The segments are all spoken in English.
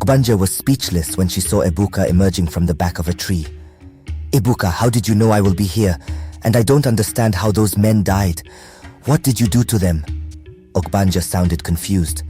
Ogbanje was speechless when she saw Ebuka emerging from the back of a tree. "Ebuka, how did you know I will be here? And I don't understand how those men died. What did you do to them?" Ogbanje sounded confused.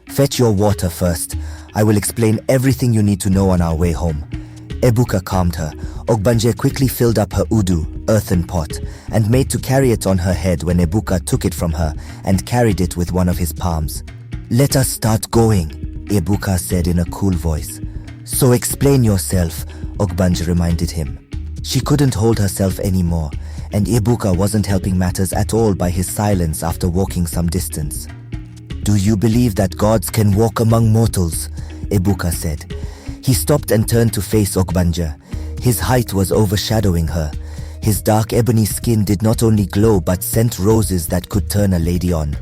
"Fetch your water first. I will explain everything you need to know on our way home." Ebuka calmed her. Ogbanje quickly filled up her udu, earthen pot, and made to carry it on her head when Ebuka took it from her and carried it with one of his palms. "Let us start going," Ebuka said in a cool voice. "So explain yourself," Ogbanje reminded him. She couldn't hold herself anymore, and Ebuka wasn't helping matters at all by his silence after walking some distance. "Do you believe that gods can walk among mortals?" Ebuka said. He stopped and turned to face Ogbanje. His height was overshadowing her. His dark ebony skin did not only glow but sent roses that could turn a lady on.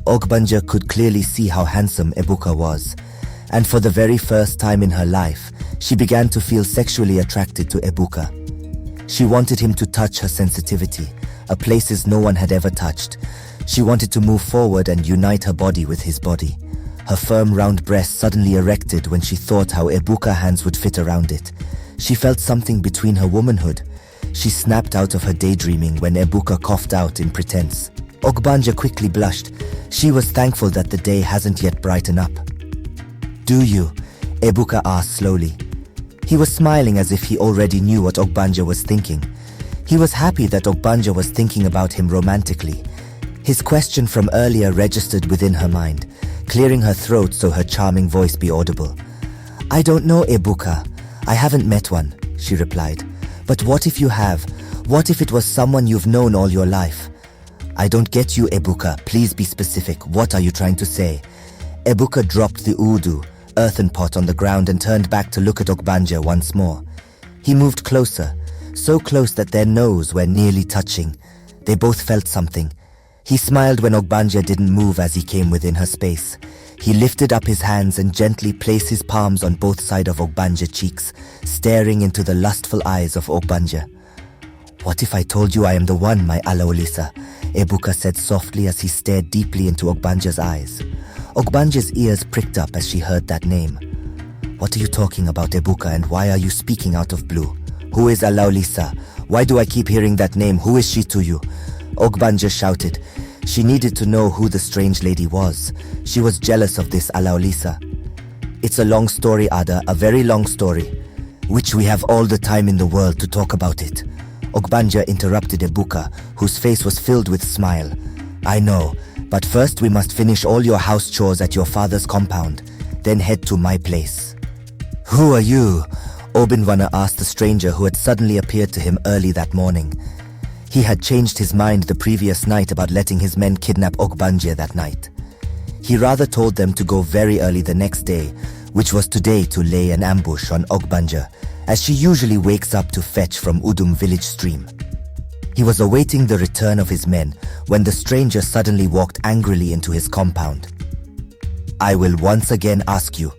Ogbanje could clearly see how handsome Ebuka was, and for the very first time in her life, she began to feel sexually attracted to Ebuka. She wanted him to touch her sensitivity, a places no one had ever touched. She wanted to move forward and unite her body with his body. Her firm round breast suddenly erected when she thought how Ebuka's hands would fit around it. She felt something between her womanhood. She snapped out of her daydreaming when Ebuka coughed out in pretense. Ogbanje quickly blushed. She was thankful that the day hasn't yet brightened up. "Do you?" Ebuka asked slowly. He was smiling as if he already knew what Ogbanje was thinking. He was happy that Ogbanje was thinking about him romantically. His question from earlier registered within her mind, clearing her throat so her charming voice be audible. "I don't know, Ebuka. I haven't met one," she replied. "But what if you have? What if it was someone you've known all your life?" "I don't get you, Ebuka. Please be specific. What are you trying to say?" Ebuka dropped the udu, earthen pot on the ground and turned back to look at Ogbanje once more. He moved closer, so close that their noses were nearly touching. They both felt something. He smiled when Ogbanje didn't move as he came within her space. He lifted up his hands and gently placed his palms on both sides of Ogbanje's cheeks, staring into the lustful eyes of Ogbanje. "What if I told you I am the one, my Alaolisa?" Ebuka said softly as he stared deeply into Ogbanje's eyes. Ogbanje's ears pricked up as she heard that name. "What are you talking about, Ebuka, and why are you speaking out of blue? Who is Alaolisa? Why do I keep hearing that name? Who is she to you?" Ogbanje shouted. She needed to know who the strange lady was. She was jealous of this Alaolisa. "It's a long story, Ada, a very long story, which we have all the time in the world to talk about it." Ogbanje interrupted Ebuka, whose face was filled with smile. "I know, but first we must finish all your house chores at your father's compound, then head to my place." "Who are you?" Obinwana asked the stranger who had suddenly appeared to him early that morning. He had changed his mind the previous night about letting his men kidnap Ogbanje that night. He rather told them to go very early the next day, which was today, to lay an ambush on Ogbanje, as she usually wakes up to fetch from Udum village stream. He was awaiting the return of his men when the stranger suddenly walked angrily into his compound. "I will once again ask you,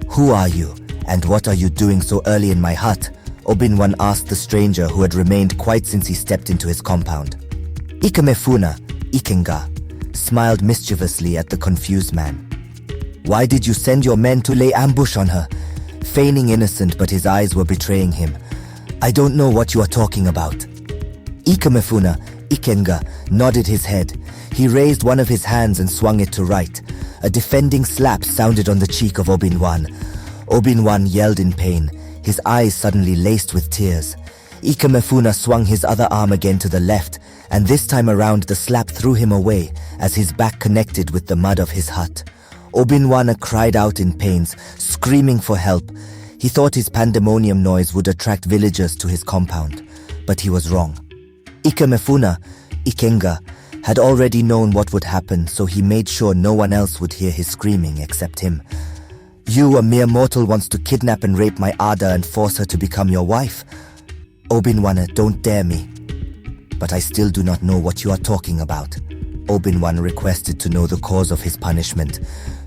who are you, and what are you doing so early in my hut?" Obinwan asked the stranger who had remained quiet since he stepped into his compound. Ikemefuna, Ikenga, smiled mischievously at the confused man. "Why did you send your men to lay ambush on her?" Feigning innocent, but his eyes were betraying him. "I don't know what you are talking about." Ikemefuna, Ikenga, nodded his head. He raised one of his hands and swung it to right. A defending slap sounded on the cheek of Obinwan. Obinwan yelled in pain, his eyes suddenly laced with tears. Ikemefuna swung his other arm again to the left, and this time around the slap threw him away as his back connected with the mud of his hut. Obinwana cried out in pains, screaming for help. He thought his pandemonium noise would attract villagers to his compound, but he was wrong. Ikemefuna, Ikenga, had already known what would happen, so he made sure no one else would hear his screaming except him. "You, a mere mortal, wants to kidnap and rape my Ada and force her to become your wife? Obinwana, don't dare me." "But I still do not know what you are talking about." Obinwana requested to know the cause of his punishment.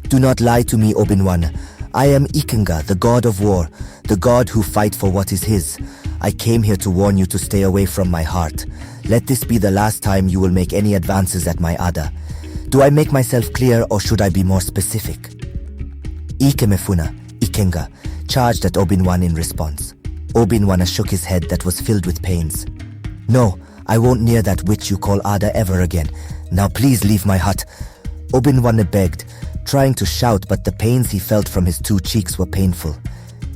"Do not lie to me, Obinwana. I am Ikenga, the god of war, the god who fight for what is his. I came here to warn you to stay away from my heart. Let this be the last time you will make any advances at my Ada. Do I make myself clear, or should I be more specific?" Ikemefuna, Ikenna, charged at O.G.B.A.N.J.E in response. O.G.B.A.N.J.E shook his head that was filled with pains. "No, I won't near that witch you call Ada ever again. Now please leave my hut." O.G.B.A.N.J.E begged, trying to shout, but the pains he felt from his 2 cheeks were painful.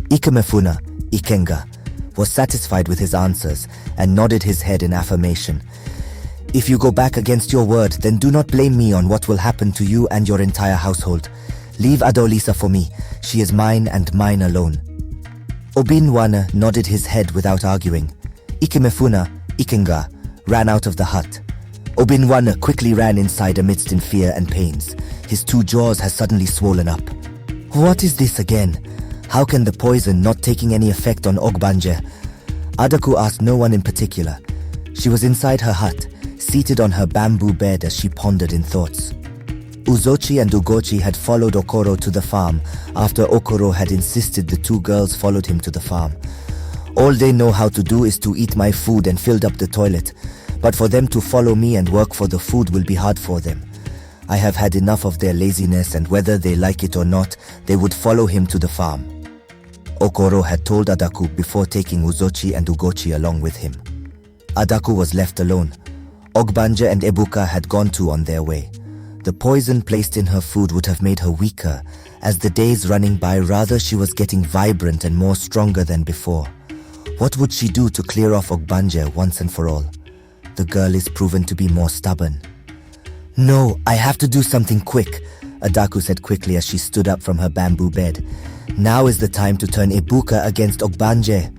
Ikenna, was satisfied with his answers and nodded his head in affirmation. "If you go back against your word, then do not blame me on what will happen to you and your entire household. Leave Adolisa for me. She is mine and mine alone." O.G.B.A.N.J.E nodded his head without arguing. Ikenna ran out of the hut. O.G.B.A.N.J.E quickly ran inside amidst in fear and pains. His 2 jaws had suddenly swollen up. What is this again? How can the poison not taking any effect on O.G.B.A.N.J.E? Adaku asked no one in particular. She was inside her hut, seated on her bamboo bed as she pondered in thoughts. Uzochi and Ugochi had followed Okoro to the farm after Okoro had insisted the 2 girls followed him to the farm. "All they know how to do is to eat my food and filled up the toilet, but for them to follow me and work for the food will be hard for them. I have had enough of their laziness, and whether they like it or not, they would follow him to the farm." Okoro had told Adaku before taking Uzochi and Ugochi along with him. Adaku was left alone. Ogbanje and Ebuka had gone too on their way. The poison placed in her food would have made her weaker. As the days running by, rather she was getting vibrant and more stronger than before. What would she do to clear off Ogbanje once and for all? The girl is proven to be more stubborn. "No, I have to do something quick," Adaku said quickly as she stood up from her bamboo bed. "Now is the time to turn Ebuka against Ogbanje,"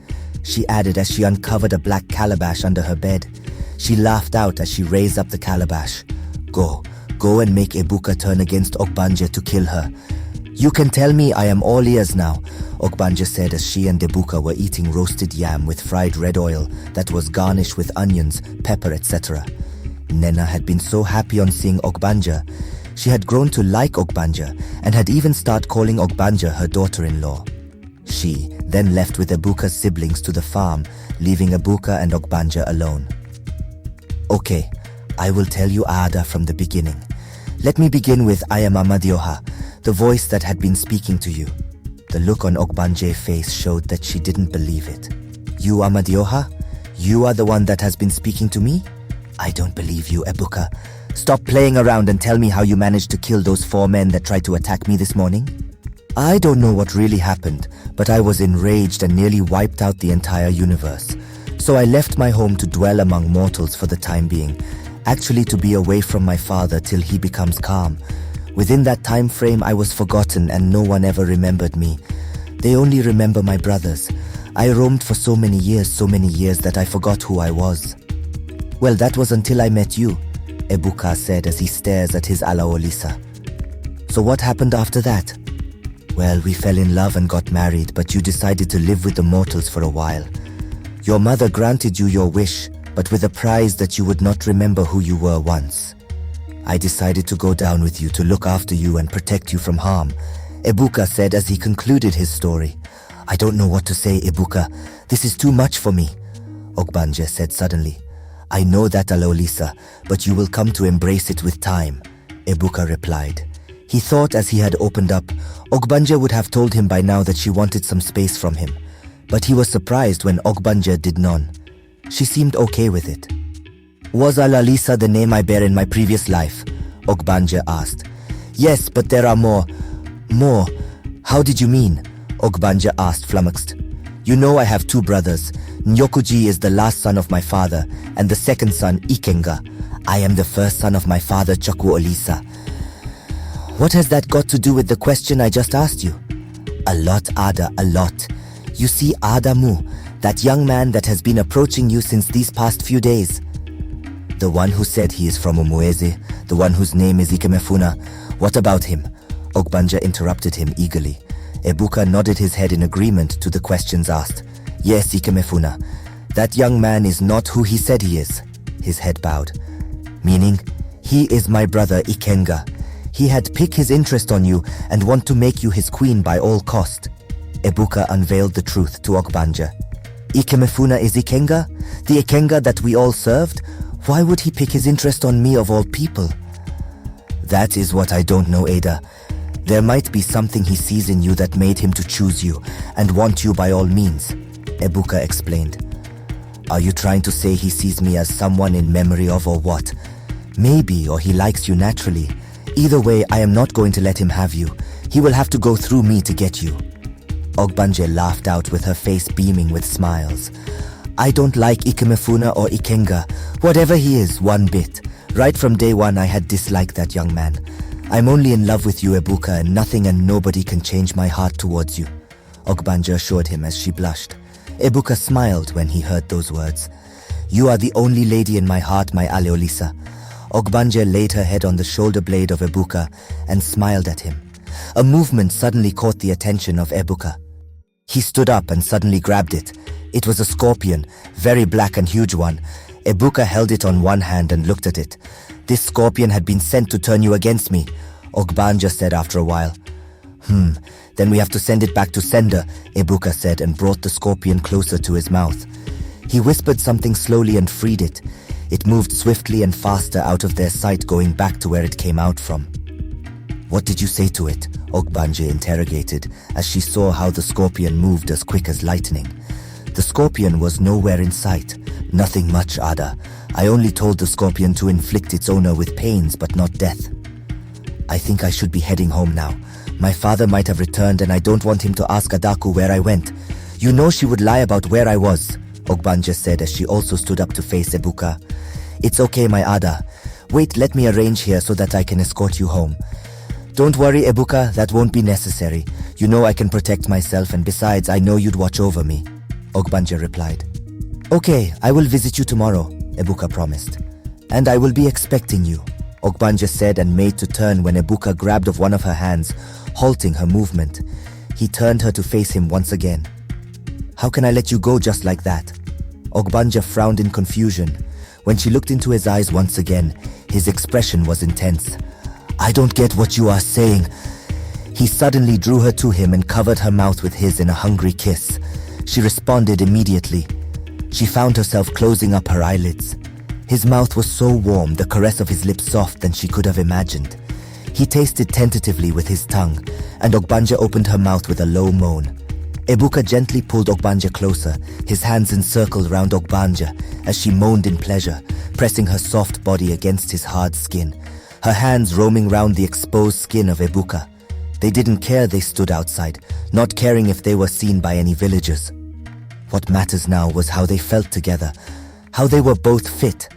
she added as she uncovered a black calabash under her bed. She laughed out as she raised up the calabash. Go and make Ebuka turn against Ogbanje to kill her." "You can tell me, I am all ears now," Ogbanje said as she and Ebuka were eating roasted yam with fried red oil that was garnished with onions, pepper, etc. Nena had been so happy on seeing Ogbanje. She had grown to like Ogbanje and had even started calling Ogbanje her daughter-in-law. She then left with Ebuka's siblings to the farm, leaving Ebuka and Ogbanje alone. "Okay, I will tell you Ada from the beginning. Let me begin with I am Amadioha, the voice that had been speaking to you." The look on Ogbanje's face showed that she didn't believe it. "You Amadioha? You are the one that has been speaking to me?" "I don't believe you, Ebuka. Stop playing around and tell me how you managed to kill those 4 men that tried to attack me this morning." "I don't know what really happened, but I was enraged and nearly wiped out the entire universe. So I left my home to dwell among mortals for the time being, actually to be away from my father till he becomes calm. Within that time frame I was forgotten and no one ever remembered me. They only remember my brothers. I roamed for so many years that I forgot who I was." "Well, that was until I met you," Ebuka said as he stares at his Alaolisa. "So what happened after that?" "Well, we fell in love and got married, but you decided to live with the mortals for a while. Your mother granted you your wish, but with a prize that you would not remember who you were once. I decided to go down with you to look after you and protect you from harm," Ebuka said as he concluded his story. "I don't know what to say, Ebuka. This is too much for me," Ogbanje said suddenly. "I know that, Alaolisa, but you will come to embrace it with time," Ebuka replied. He thought as he had opened up, Ogbanje would have told him by now that she wanted some space from him. But he was surprised when Ogbanje did none. She seemed okay with it. "Was Alaolisa the name I bear in my previous life?" Ogbanje asked. "Yes, but there are more. More? How did you mean?" Ogbanje asked, flummoxed. "You know I have 2 brothers. Nyokuji is the last son of my father, and the second son, Ikenna. I am the first son of my father, Chakuolisa." "What has that got to do with the question I just asked you?" "A lot, Ada, a lot. You see Adamu, that young man that has been approaching you since these past few days. The one who said he is from Umueze, the one whose name is Ikemefuna. What about him?" Ogbanje interrupted him eagerly. Ebuka nodded his head in agreement to the questions asked. "Yes, Ikemefuna. That young man is not who he said he is." His head bowed. "Meaning, he is my brother Ikenna. He had picked his interest on you and want to make you his queen by all cost." Ebuka unveiled the truth to Ogbanje. "Ikemefuna is Ikenna? The Ikenna that we all served? Why would he pick his interest on me of all people?" "That is what I don't know, Ada. There might be something he sees in you that made him to choose you and want you by all means, Ebuka explained. Are you trying to say he sees me as someone in memory of or what? Maybe, or he likes you naturally. Either way, I am not going to let him have you. He will have to go through me to get you. Ogbanje laughed out with her face beaming with smiles. I don't like Ikemefuna or Ikenga, whatever he is, one bit. Right from day one I had disliked that young man. I'm only in love with you, Ebuka, and nothing and nobody can change my heart towards you, Ogbanje assured him as she blushed. Ebuka smiled when he heard those words. You are the only lady in my heart, my Aleolisa. Ogbanje laid her head on the shoulder blade of Ebuka and smiled at him. A movement suddenly caught the attention of Ebuka. He stood up and suddenly grabbed it. It was a scorpion, very black and huge one. Ebuka held it on one hand and looked at it. This scorpion had been sent to turn you against me, Ogbanje said after a while. Then we have to send it back to sender, Ebuka said and brought the scorpion closer to his mouth. He whispered something slowly and freed it. It moved swiftly and faster out of their sight, going back to where it came out from. What did you say to it? Ogbanje interrogated as she saw how the scorpion moved as quick as lightning. The scorpion was nowhere in sight. Nothing much, Ada. I only told the scorpion to inflict its owner with pains but not death. I think I should be heading home now. My father might have returned and I don't want him to ask Adaku where I went. You know she would lie about where I was, Ogbanje said as she also stood up to face Ebuka. It's okay, my Ada. Wait, let me arrange here so that I can escort you home. Don't worry, Ebuka, that won't be necessary. You know I can protect myself, and besides, I know you'd watch over me, Ogbanje replied. Okay, I will visit you tomorrow, Ebuka promised. And I will be expecting you, Ogbanje said and made to turn when Ebuka grabbed of one of her hands, halting her movement. He turned her to face him once again. How can I let you go just like that? Ogbanje frowned in confusion. When she looked into his eyes once again, his expression was intense. I don't get what you are saying. He suddenly drew her to him and covered her mouth with his in a hungry kiss. She responded immediately. She found herself closing up her eyelids. His mouth was so warm, the caress of his lips soft than she could have imagined. He tasted tentatively with his tongue, and Ogbanje opened her mouth with a low moan. Ebuka gently pulled Ogbanje closer, his hands encircled round Ogbanje as she moaned in pleasure, pressing her soft body against his hard skin, her hands roaming round the exposed skin of Ebuka. They didn't care they stood outside, not caring if they were seen by any villagers. What matters now was how they felt together, how they were both fit.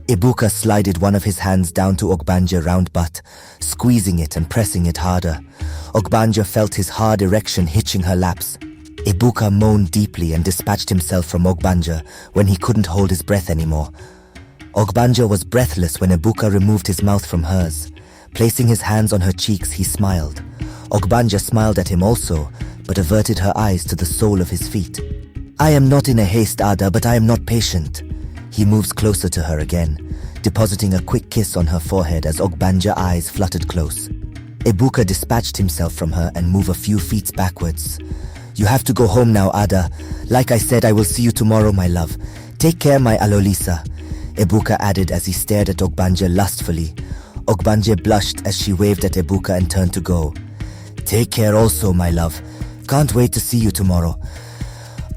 Ebuka slided one of his hands down to Ogbanje's round butt, squeezing it and pressing it harder. Ogbanje felt his hard erection hitching her laps. Ebuka moaned deeply and dispatched himself from Ogbanje when he couldn't hold his breath anymore. Ogbanje was breathless when Ebuka removed his mouth from hers. Placing his hands on her cheeks, he smiled. Ogbanje smiled at him also, but averted her eyes to the sole of his feet. I am not in a haste, Ada, but I am not patient. He moves closer to her again, depositing a quick kiss on her forehead as Ogbanje's eyes fluttered close. Ebuka dispatched himself from her and moved a few feet backwards. You have to go home now, Ada. Like I said, I will see you tomorrow, my love. Take care, my Alolisa, Ebuka added as he stared at Ogbanje lustfully. Ogbanje blushed as she waved at Ebuka and turned to go. Take care also, my love. Can't wait to see you tomorrow.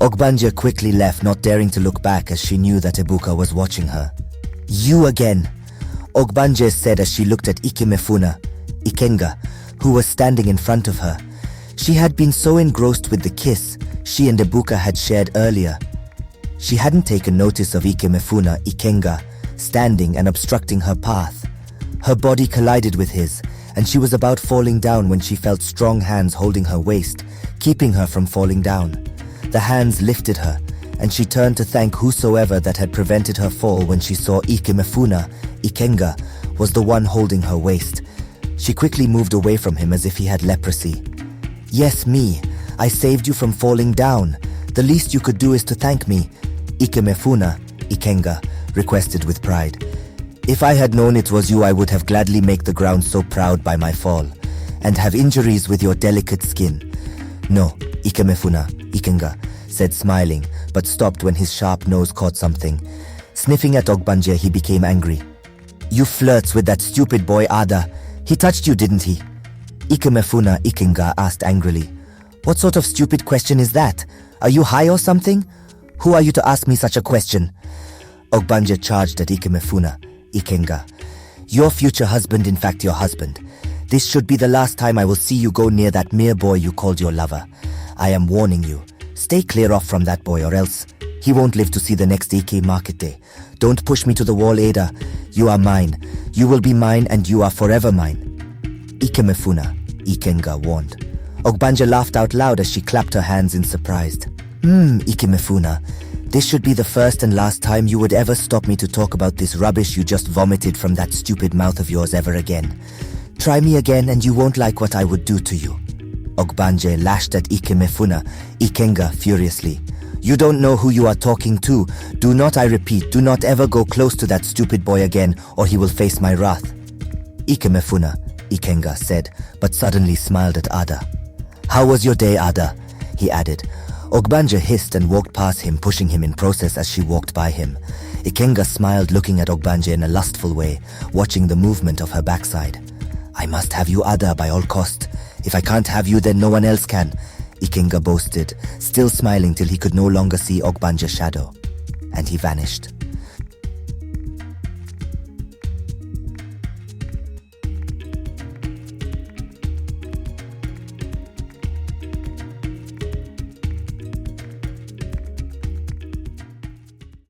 Ogbanje quickly left, not daring to look back as she knew that Ebuka was watching her. You again, Ogbanje said as she looked at Ikemefuna, Ikenga, who was standing in front of her. She had been so engrossed with the kiss she and Ebuka had shared earlier. She hadn't taken notice of Ikemefuna, Ikenga, standing and obstructing her path. Her body collided with his, and she was about falling down when she felt strong hands holding her waist, keeping her from falling down. The hands lifted her, and she turned to thank whosoever that had prevented her fall when she saw Ikemefuna, Ikenga, was the one holding her waist. She quickly moved away from him as if he had leprosy. Yes, me. I saved you from falling down. The least you could do is to thank me, Ikemefuna, Ikenga requested with pride. If I had known it was you, I would have gladly made the ground so proud by my fall, and have injuries with your delicate skin. No, Ikemefuna, Ikenga said smiling, but stopped when his sharp nose caught something. Sniffing at Ogbanje, he became angry. You flirts with that stupid boy Ada. He touched you, didn't he? Ikemefuna Ikenga asked angrily. What sort of stupid question is that? Are you high or something? Who are you to ask me such a question? Ogbanje charged at Ikemefuna Ikenga. Your future husband, in fact your husband. This should be the last time I will see you go near that mere boy you called your lover. I am warning you. Stay clear off from that boy or else he won't live to see the next Eke market day. Don't push me to the wall, Ada. You are mine. You will be mine and you are forever mine. Ikemefuna Ikenga warned. Ogbanje laughed out loud as she clapped her hands in surprise. Ikemefuna. This should be the first and last time you would ever stop me to talk about this rubbish you just vomited from that stupid mouth of yours ever again. Try me again and you won't like what I would do to you. Ogbanje lashed at Ikemefuna Ikenga furiously. You don't know who you are talking to. Do not, I repeat, do not ever go close to that stupid boy again or he will face my wrath. Ikemefuna Ikenga said, but suddenly smiled at Ada. How was your day, Ada? He added. Ogbanje hissed and walked past him, pushing him in process as she walked by him. Ikenga smiled, looking at Ogbanje in a lustful way, watching the movement of her backside. I must have you, Ada, by all cost. If I can't have you, then no one else can, Ikenga boasted, still smiling till he could no longer see Ogbanje's shadow. And he vanished.